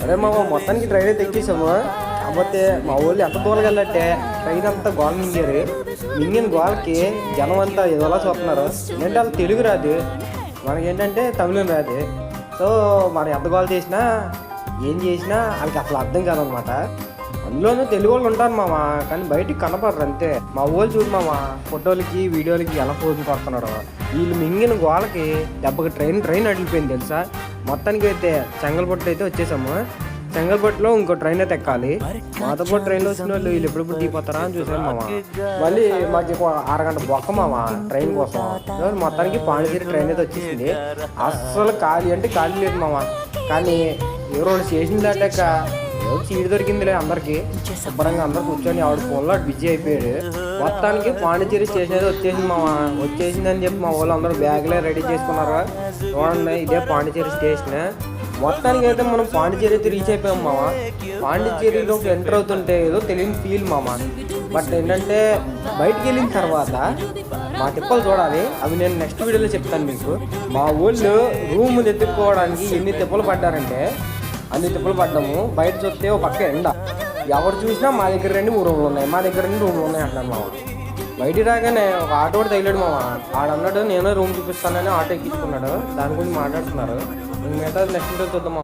అరే మా మొత్తానికి ట్రైన్ అయితే ఎక్కేసాము. కాకపోతే మా ఊళ్ళో ఎంత దూరం వెళ్ళట్టే ట్రైన్ అంతా గోల మింగారు. మింగిన గోలకి జనం అంతా ఏదోలా చూస్తున్నారు. ఏంటంటే వాళ్ళు తెలుగు రాదు, మనకేంటంటే తమిళం రాదు. సో మనం ఎంత గోల చేసినా ఏం చేసినా వాళ్ళకి అసలు అర్థం కాదనమాట. అందులోనూ తెలుగు వాళ్ళు ఉంటారు మామ, కానీ బయటికి కనపడరు అంతే. మా ఊళ్ళు చూడు మామ, ఫోటోలకి వీడియోలకి ఎలా పోజులు కొడుతున్నాడు. వీళ్ళు మింగిన గోలకి దెబ్బకి ట్రైన్ అడిగిపోయింది తెలుసా. మొత్తానికి అయితే చెంగల్పట్టు అయితే వచ్చేసాము. చెంగల్పట్టులో ఇంకో ట్రైన్ అయితే ఎక్కాలి. మాతో పాటు ట్రైన్లో వచ్చిన వాళ్ళు వీళ్ళు ఎప్పుడెప్పుడు దిగిపోతారా అని చూసాను మామ. మళ్ళీ మాకు ఒక అరగంట బొక్క మామ ట్రైన్ కోసం. మొత్తానికి పాండిచేరి ట్రైన్ అయితే వచ్చేసింది. అస్సలు ఖాళీ అంటే ఖాళీ లేదు మామ. కానీ ఎవరో స్టేషన్ దాటాక సీట్ దొరికిందిలే అందరికి. శుభ్రంగా అందరు కూర్చొని ఆవిడ ఫోన్లో బిజీ అయిపోయాడు. మొత్తానికి పాండిచేరి స్టేషన్ అయితే వచ్చేసింది మామ. వచ్చేసిందని చెప్పి మా వాళ్ళు అందరూ బ్యాగ్లే రెడీ చేసుకున్నారు. చూడండి ఇదే పాండిచేరి స్టేషన్. మొత్తానికి అయితే మనం పాండిచేరి అయితే రీచ్ అయిపోయాం మామ. పాండిచేరిలోకి ఎంటర్ అవుతుంటే ఏదో తెలియని ఫీల్ మామ. బట్ ఏంటంటే బయటికి వెళ్ళిన తర్వాత మా తిప్పలు చూడాలి. అవి నేను నెక్స్ట్ వీడియోలో చెప్తాను మీకు. మా ఊళ్ళు రూములు ఎత్తుక్కోవడానికి ఎన్ని తిప్పలు పడ్డారంటే అన్ని తిప్పలు పడ్డాము. బయట చూస్తే ఒక పక్క ఎండ. ఎవరు చూసినా మా దగ్గర 2 రూములు ఉన్నాయి, మా దగ్గర 2 రూములు ఉన్నాయి అంటాను మామ. బయటికి రాగానే ఒక ఆటో కూడా తగిలాడు మామ. ఆడన్నాడు నేను రూమ్ చూపిస్తానని ఆటో ఎక్కించుకున్నాడు. దాని గురించి మాట్లాడుతున్నారు. మిగతా నెక్స్ట్ వీడియో చూద్దాం.